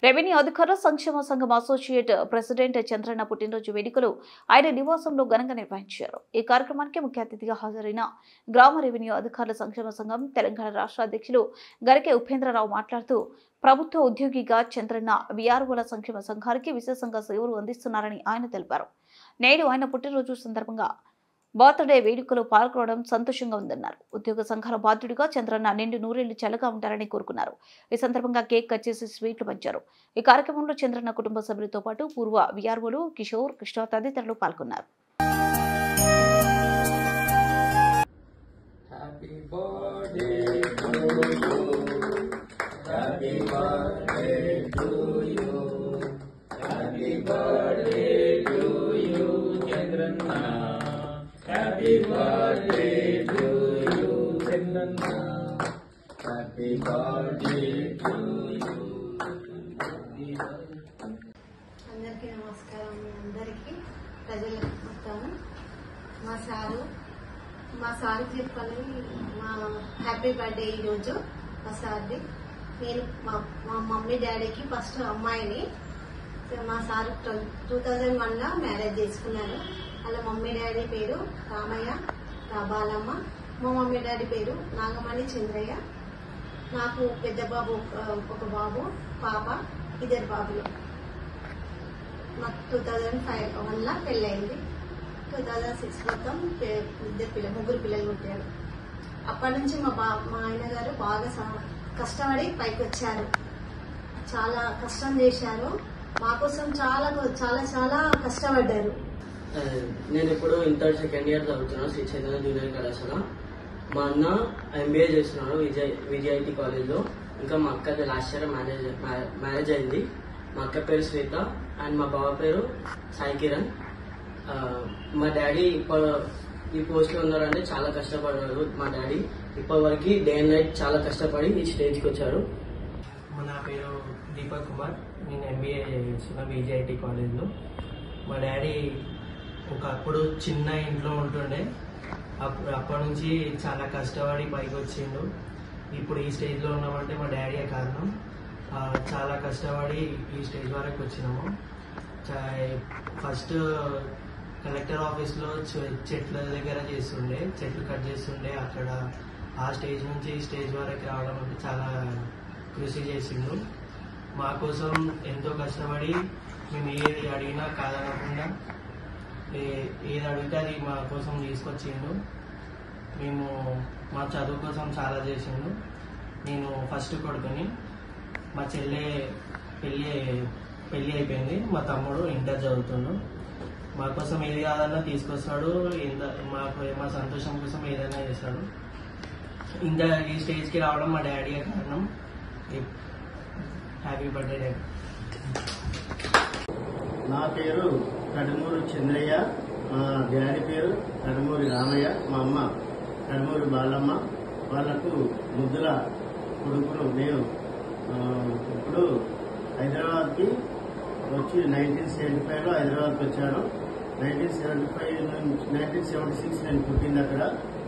Revenue అధికారుల సంక్షేమ సంఘం అసోసియేట్ ప్రెసిడెంట్ చంద్రన్న పుట్టినరోజు వేడుకలు ఆయన నివాసంలో ఘనంగా నిర్వహించారు. ఈ కార్యక్రమానికి ముఖ్య అతిథిగా హాజరైన గ్రామ రెవెన్యూ అధికారుల సంక్షేమ సంఘం తెలంగాణ రాష్ట్ర అధ్యక్షులు గరికే ఉపేంద్రరావు మాట్లాడుతూ ప్రభుత్వ ఉద్యోగిగా చంద్రన్న విఆర్ఓల సంక్షేమ సంఘానికి విశేషంగా సేవలు అందిస్తున్నారని ఆయన తెలిపారు. నేడు ఆయన పుట్టినరోజు సందర్భంగా బర్త్డే వేడుకలో పాల్గొనడం సంతోషంగా ఉందన్నారు. ఉద్యోగ సంఘాల బాధ్యుడిగా చంద్రన్న నిండు నూరేళ్లు చల్లగా ఉంటారని కోరుకున్నారు. ఈ సందర్భంగా కేక్ కట్ చేసి స్వీట్లు పంచారు. ఈ కార్యక్రమంలో చంద్రన్న కుటుంబ సభ్యులతో పాటు పూర్వ విఆర్ఓలు కిషోర్, కృష్ణ తదితరులు పాల్గొన్నారు. Happy birthday to you, Chandana. Happy birthday to you. అందరికీ నమస్కారం. అందరికీ ప్రజలకు మొత్తం మా సారు చెప్పాలి. మా హ్యాపీ బర్త్డే ఈరోజు మా సార్ది. నేను మా మమ్మీ డాడీకి ఫస్ట్ అమ్మాయిని. మా సార్ 2001లో మ్యారేజ్ చేసుకున్నారు. అలా మమ్మీ డాడీ పేరు రామయ్య, బాలమ్మ. మా మమ్మీ డాడీ పేరు నాగమణి, చంద్రయ్య. నాకు పెద్ద బాబు ఒక బాబు, పాప, ఇద్దరు బాబులు. నాకు 2001లో పెళ్ళయింది. 2006 మొత్తం ముగ్గురు పిల్లలు పుట్టారు. అప్పటి నుంచి మా ఆయన గారు బాగా కష్టపడి పైకి వచ్చారు. చాలా కష్టం చేశారు. మా కోసం చాలా చాలా చాలా కష్టపడ్డారు. నేను ఇప్పుడు ఇంటర్ సెకండ్ ఇయర్ చదువుతున్నా శ్రీ చైతన్య జూనియర్ కళాశాల. మా అన్న MBA చేస్తున్నాడు విజయఐటి కాలేజ్లో. ఇంకా మా అక్క లాస్ట్ ఇయర్ మ్యారేజ్ అయింది. మా అక్క పేరు శ్వేత అండ్ మా బావ పేరు సాయి కిరణ్. మా డాడీ ఇప్పుడు ఈ పోస్ట్లో ఉన్నారంటే చాలా కష్టపడ్డారు. మా డాడీ ఇప్పటివరకు డే అండ్ నైట్ చాలా కష్టపడి ఈ స్టేజ్కి వచ్చారు. నా పేరు దీపక్ కుమార్. నేను MBA చేస్తున్నా విజయఐటి కాలేజ్లో. మా డాడీ ఒకప్పుడు చిన్న ఇంట్లో ఉంటుండే. అప్పటి నుంచి చాలా కష్టపడి పైకి వచ్చిండు. ఇప్పుడు ఈ స్టేజ్లో ఉన్నామంటే మా డాడీయే కారణం. చాలా కష్టపడి ఈ స్టేజ్ వరకు వచ్చినాము. ఫస్ట్ కలెక్టర్ ఆఫీస్లో చెట్ల దగ్గర చేస్తుండే, చెట్లు కట్ చేస్తుండే. అక్కడ ఆ స్టేజ్ నుంచి ఈ స్టేజ్ వరకు రావడం అంటే చాలా కృషి చేసిండు. మా కోసం ఎంతో కష్టపడి మేము ఏది అడిగినా కాదనకుండా ఏది అడిగితే అది మా కోసం తీసుకొచ్చిండు. మేము మా చదువు కోసం చాలా చేసిండు. నేను ఫస్ట్ కొడుకుని. మా చెల్లె పెళ్ళి అయిపోయింది. మా తమ్ముడు ఇంటర్ చదువుతుండు. మా కోసం ఏది కాదన్నా తీసుకొస్తాడు. మా సంతోషం కోసం ఏదైనా చేస్తాడు. ఇంకా ఈ స్టేజ్కి రావడం మా డాడీ కారణం. Happy birthday daddy. నా పేరు కడుమూరు చంద్రయ్య. మా డాడీ పేరు కడుమూరి రామయ్య. మా అమ్మ కడుమూరి బాలమ్మ. వాళ్లకు ముద్దుల కొడుకును. నేను ఇప్పుడు హైదరాబాద్కి వచ్చి 1975లో హైదరాబాద్కి వచ్చాను. 1976 నేను పుట్టింది అక్కడ.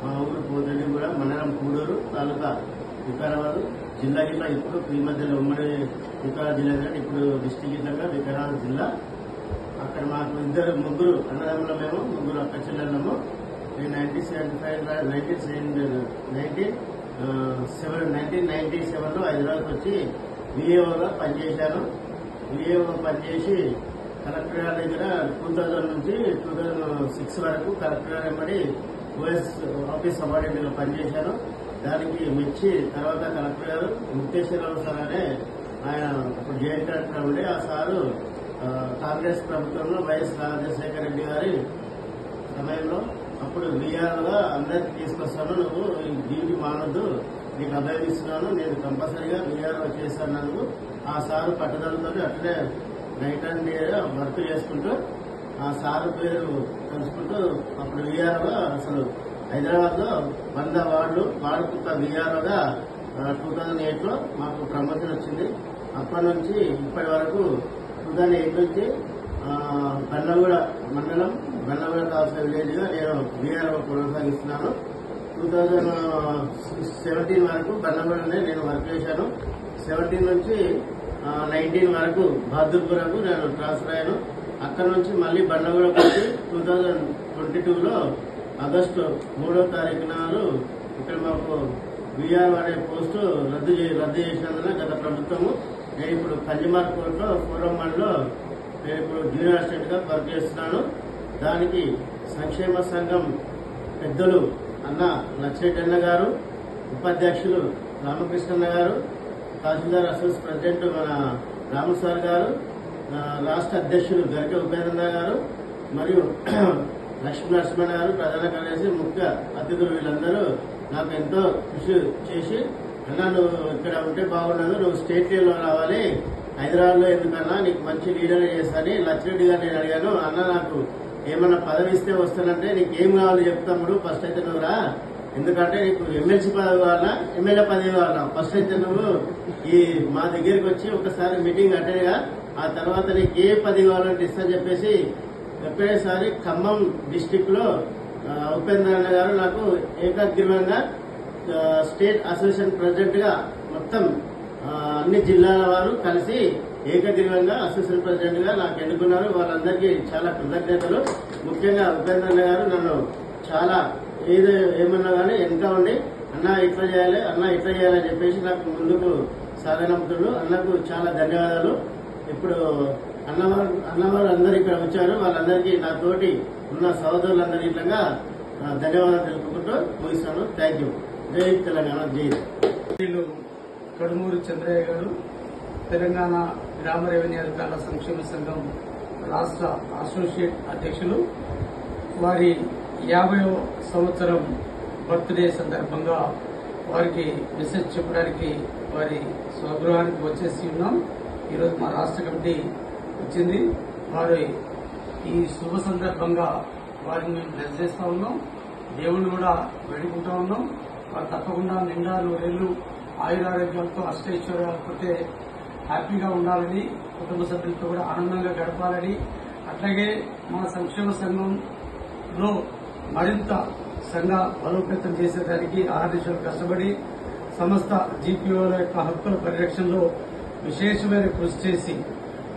మా ఊరు పోతడి కూడా మండలం కూడూరు, తాలూకా వికారాబాద్, జిల్లా ఇప్పుడు ఈ మధ్యలో ఉమ్మడి వికారాబాద్ జిల్లా కంటే ఇప్పుడు డిస్టిక్ వికారాబాద్ జిల్లా. అక్కడ మాకు ముగ్గురు అన్నదమ్ముల మేము, ముగ్గురు అక్క చెల్లెళ్ళము. నేను 1997లో హైదరాబాద్కి వచ్చి విఏఓగా పనిచేశాను. విఏఓ పనిచేసి కలెక్టర్ గారి దగ్గర 2000 నుంచి 2006 వరకు కలెక్టర్ గారు వెంబడి ఓఎస్ ఆఫీస్ సబార్డినేట్గా పనిచేశాను. దానికి మెచ్చి తర్వాత కలెక్టర్ గారు ముక్తేశ్వరరావు సార్ అనే ఆయన ఇప్పుడు జాయింట్ కలెక్టర్ ఉండే ఆ సారు కాంగ్రెస్ ప్రభుత్వంలో వైఎస్ రాజశేఖర రెడ్డి గారి సమయంలో అప్పుడు వీఆర్గా అందరికి తీసుకొస్తాను, నువ్వు దీనికి మానద్దు, నీకు అభ్యర్థిస్తున్నాను, నేను కంపల్సరీగా వీఆర్ చేశాను. ఆ సారు పట్టుదలతో అట్లే నైట్ అండ్ డే వర్క్ చేసుకుంటూ ఆ సారు పేరు తెలుసుకుంటూ అప్పుడు వీఆర్గా అసలు హైదరాబాద్లో 100 వార్డుకు వీఆర్గా 2008లో మాకు ప్రమోషన్ వచ్చింది. అప్పటి నుంచి ఇప్పటి వరకు 2008 నుంచి బెల్లగూడ మండలం, బెల్లగూడ తహసీల్ విలేజ్గా నేను వీఆర్ఓ కొనసాగిస్తున్నాను. 2017 వరకు బెల్లగూడనే నేను వర్క్ చేశాను. 17 నుంచి 19 వరకు బహదూర్పురకు నేను ట్రాన్స్ఫర్ అయ్యాను. అక్కడ నుంచి మళ్ళీ బండగూడకు వచ్చి 2022లో ఆగస్టు 3వ తారీఖు నాడు ఇక్కడ మాకు విఆర్ అనే పోస్టు రద్దు చేసినందున గత ప్రభుత్వము నేను ఇప్పుడు కంజమార్ కోర్టులో ఫోరం మండలో నేను ఇప్పుడు జూనియర్ అసిస్టెంట్ గా వర్క్ చేస్తున్నాను. దానికి సంక్షేమ సంఘం పెద్దలు అన్న లక్ష్మీరెడ్డి గారు, ఉపాధ్యక్షులు రామకృష్ణన్న గారు, తహసీల్దార్ అసోసియేట్ ప్రెసిడెంట్ మన రాము సార్ గారు, రాష్ట్ర అధ్యక్షులు గరిక ఉపేంద్ర గారు మరియు లక్ష్మీ నరసింహన్ గారు, ప్రధాన కార్యదర్శి, ముఖ్య అతిథులు వీళ్ళందరూ నాకు ఎంతో కృషి చేసి అన్నా నువ్వు ఇక్కడ ఉంటే బాగుండదు, నువ్వు స్టేట్ లెవెల్లో రావాలి, హైదరాబాద్ లో ఎందుకన్నా నీకు మంచి లీడర్ చేస్తానని లక్ష్మీరెడ్డి గారు నేను అడిగాను. అన్న నాకు ఏమన్నా పదవి ఇస్తే వస్తానంటే నీకు ఏం కావాలి చెప్తాము, ఫస్ట్ అయితే నువ్వు రా, ఎందుకంటే నీకు ఎమ్మెల్సీ పదవి కావాలా ఎమ్మెల్యే పదవి కావాలా, ఫస్ట్ అయితే నువ్వు ఈ మా దగ్గరికి వచ్చి ఒకసారి మీటింగ్ అటెండ్ గా ఆ తర్వాత నీకు ఏ పదవి కావాలంటే ఇస్తా చెప్పేసి ఒకేసారి ఖమ్మం డిస్టిక్ లో ఉపేంద్ర అన్న గారు నాకు ఏకగ్రీవంగా స్టేట్ అసోసియేషన్ ప్రెసిడెంట్ గా మొత్తం అన్ని జిల్లాల వారు కలిసి ఏకగ్రీవంగా అసోసియేషన్ ప్రెసిడెంట్ గా నాకు ఎన్నుకున్నారు. వాళ్ళందరికీ చాలా కృతజ్ఞతలు. ముఖ్యంగా ఉపేంద్ర అన్న గారు నన్ను చాలా ఏమన్నా కానీ వెనక ఉండి అన్న ఇట్లా చేయాలి అన్న ఇట్లా చేయాలని చెప్పేసి నాకు ముందుకు సాగనంపుతుడు. అన్నకు చాలా ధన్యవాదాలు. ఇప్పుడు అన్నవారు అందరు ఇక్కడ వచ్చారు, వాళ్ళందరికీ నా తోటి ఉన్న సహోదరులందరి ఇట్లా ధన్యవాదాలు తెలుపుకుంటూ ముగిస్తాను. Thank you. జై తెలంగాణ, జై. కడుమూరి చంద్రయ్య గారు, తెలంగాణ గ్రామ రెవెన్యూ అధికారుల సంక్షేమ సంఘం రాష్ట్ర అసోసియేట్ అధ్యక్షులు. వారి 50వ సంవత్సరం బర్త్డే సందర్భంగా వారికి మెసేజ్ చెప్పడానికి వారి స్వగృహానికి వచ్చేసి ఉన్నాం. ఈరోజు మా రాష్ట్ర కమిటీ వచ్చింది. వారి ఈ శుభ సందర్భంగా వారిని మేము బ్లెస్ చేస్తా ఉన్నాం. దేవుణ్ణి కూడా వేడుకుంటా ఉన్నాం. వారు తప్పకుండా నిండా నూరేళ్లు ఆయురారోగ్యాలతో అష్టైశ్వర్యాలతో హ్యాపీగా ఉండాలని, కుటుంబ సభ్యులతో కూడా ఆనందంగా గడపాలని, అట్లాగే మా సంక్షేమ సంఘంలో మరింత సంఘ బలోపేతం చేసేదానికి ఆర్డిషన్లు కష్టపడి సమస్త జీపీఓల యొక్క హక్కుల పరిరక్షణలో విశేషమైన కృషి చేసి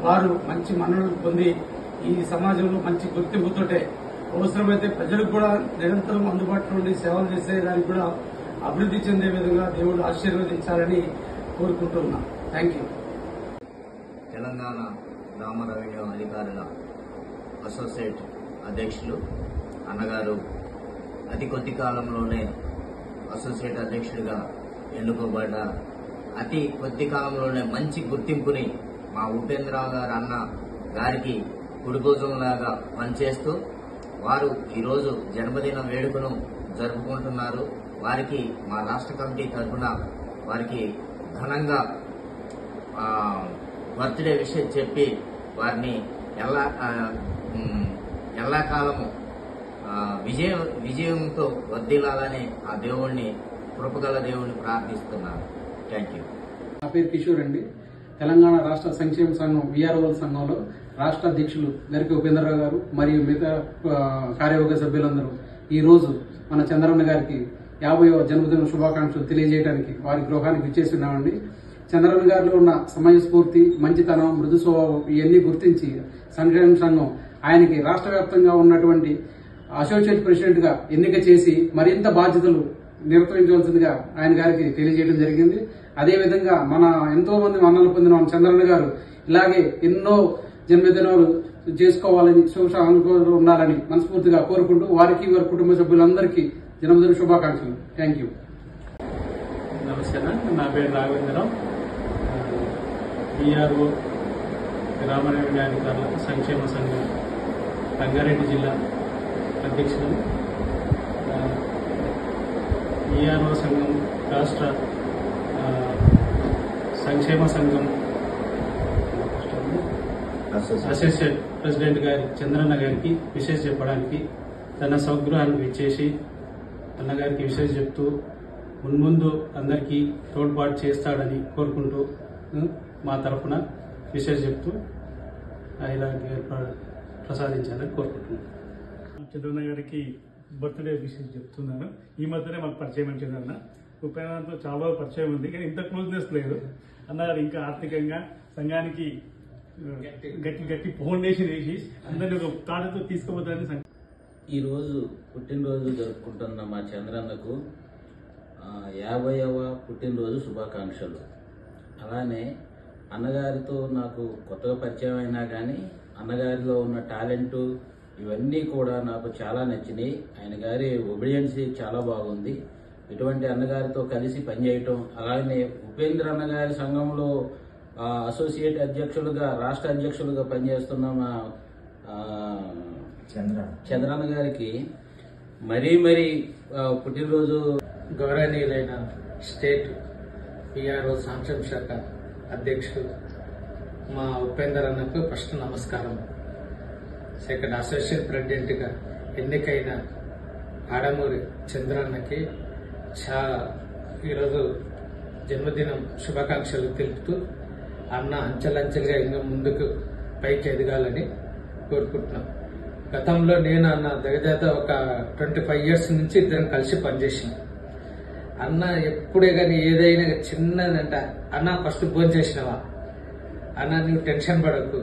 వారు మంచి మన్ననలు పొంది ఈ సమాజంలో మంచి గుర్తింపుతోటే అవసరమైతే ప్రజలకు కూడా నిరంతరం అందుబాటులో ఉండి సేవలు చేసేదానికి కూడా అభివృద్ధి చెందే విధంగా దేవుడు ఆశీర్వదించాలని కోరుకుంటున్నాం. Thank you. తెలంగాణ గ్రామ రెవెన్యూ అధికారుల అసోసియేట్ అధ్యక్షులు అన్నగారు అతి కొద్ది కాలంలోనే అసోసియేట్ అధ్యక్షుడిగా ఎన్నుకోబడ్డ అతి కొద్ది కాలంలోనే మంచి గుర్తింపుని మా ఉపేంద్రరావు గారు అన్న గారికి కుడిభుజంలాగా పనిచేస్తూ వారు ఈరోజు జన్మదిన వేడుకను జరుపుకుంటున్నారు. వారికి మా రాష్ట్ర కమిటీ తరఫున వారికి ఘనంగా బర్త్డే విషయం చెప్పి వారిని ఎల్లకాలము విజయంతో వర్ధిల్లాలని ఆ దేవుణ్ణి కృపగల దేవుణ్ణి ప్రార్థిస్తున్నాను. Thank you. నా పేరు కిషోర్ అండి. తెలంగాణ రాష్ట్ర సంక్షేమ సంఘం విఆర్ఓల సంఘంలో రాష్ట్ర అధ్యక్షులు గరిక ఉపేంద్రరావు గారు మరియు మిగతా కార్యవర్గ సభ్యులందరూ ఈ రోజు మన చంద్రన్న గారికి 50వ జన్మదిన శుభాకాంక్షలు తెలియజేయడానికి వారి గృహానికి విచ్చేస్తున్నామండి. చంద్రన్న గారిలో ఉన్న సమయస్ఫూర్తి, మంచితనం, మృదు స్వభావం ఇవన్నీ గుర్తించి సంక్షేమ సంఘం ఆయనకి రాష్ట్ర వ్యాప్తంగా ఉన్నటువంటి అసోసియేట్ ప్రెసిడెంట్ గా ఎన్నిక చేసి మరింత బాధ్యతలు నిర్వహించవలసిందిగా ఆయన గారికి తెలియజేయడం జరిగింది. అదేవిధంగా మన ఎంతో మంది మన్నలు పొందిన మన చంద్రన్న గారు ఇలాగే ఎన్నో జన్మదినాలు చేసుకోవాలని, శుభాకాంక్షలు ఉండాలని మనస్ఫూర్తిగా కోరుకుంటూ వారికి వారి కుటుంబ సభ్యులందరికీ జన్మదిన శుభాకాంక్షలు. Thank you. నమస్కారం, నా పేరు రాఘవేంద్రరావు, ఈఆర్ఓ గ్రామ రెవెన్యూ అధికారుల సంక్షేమ సంఘం రంగారెడ్డి జిల్లా అధ్యక్షుడు. ఈఆర్ఓ సంఘం రాష్ట్ర సంక్షేమ సంఘం అసోసియేట్ ప్రెసిడెంట్ గారి చంద్రన్న గారికి విశేష చెప్పడానికి తన స్వగృహానికి విచ్చేసి అన్నగారికి విశేష చెప్తూ మున్ముందు అందరికీ తోడ్పాటు చేస్తాడని కోరుకుంటూ మా తరఫున విశేష చెప్తూ ఆయురారోగ్య ప్రసాదించాలని కోరుకుంటున్నాను. చంద్రన్న గారికి బర్త్డే విషయం చెప్తున్నాను. ఈ మధ్యనే మాకు పరిచయం చంద్రన్న ఉపేంద్రతో చాలా పరిచయం ఉంది, కానీ ఇంత క్లోజ్నెస్ లేదు. అన్నగారు ఇంకా ఆర్థికంగా సంఘానికి గట్టి ఫౌండేషన్ వేసి అందరినీ ఒక తాడుతో తీసుకుపోతారని ఈరోజు పుట్టినరోజు జరుపుకుంటున్న మా చంద్రన్నకు 50వ పుట్టినరోజు శుభాకాంక్షలు. అలానే అన్నగారితో నాకు కొత్తగా పరిచయం అయినా కానీ అన్నగారిలో ఉన్న టాలెంటు ఇవన్నీ కూడా నాకు చాలా నచ్చినాయి. ఆయన గారి ఒబిడియన్సీ చాలా బాగుంది. ఇటువంటి అన్నగారితో కలిసి పనిచేయటం, అలానే ఉపేంద్ర అన్నగారి సంఘంలో అసోసియేట్ అధ్యక్షులుగా రాష్ట్ర అధ్యక్షులుగా పనిచేస్తున్న మా చంద్రన్న గారికి మరీ పుట్టినరోజు. గౌరవనీయులైన స్టేట్ పిఆర్ఓ సంక్షేమ శాఖ అధ్యక్షుడు మా ఉపేందర్ అన్నకు ఫస్ట్ నమస్కారం. సెకండ్ అసోసియేట్ ప్రెసిడెంట్ గా ఎన్నికైన ఆడమూరి చంద్రన్నకి ఈరోజు జన్మదినం శుభాకాంక్షలు తెలుపుతూ అన్న అంచెలంచెలుగా ఇంకా ముందుకు పైకి ఎదగాలని కోరుకుంటున్నాం. గతంలో నేను అన్న దగ్గర ఒక 25 years నుంచి ఇద్దరం కలిసి పనిచేసాం. అన్న ఎప్పుడే కానీ ఏదైనా చిన్నదంట, అన్న ఫస్ట్ భోజనం చేసినావా, అన్న నువ్వు టెన్షన్ పడకు,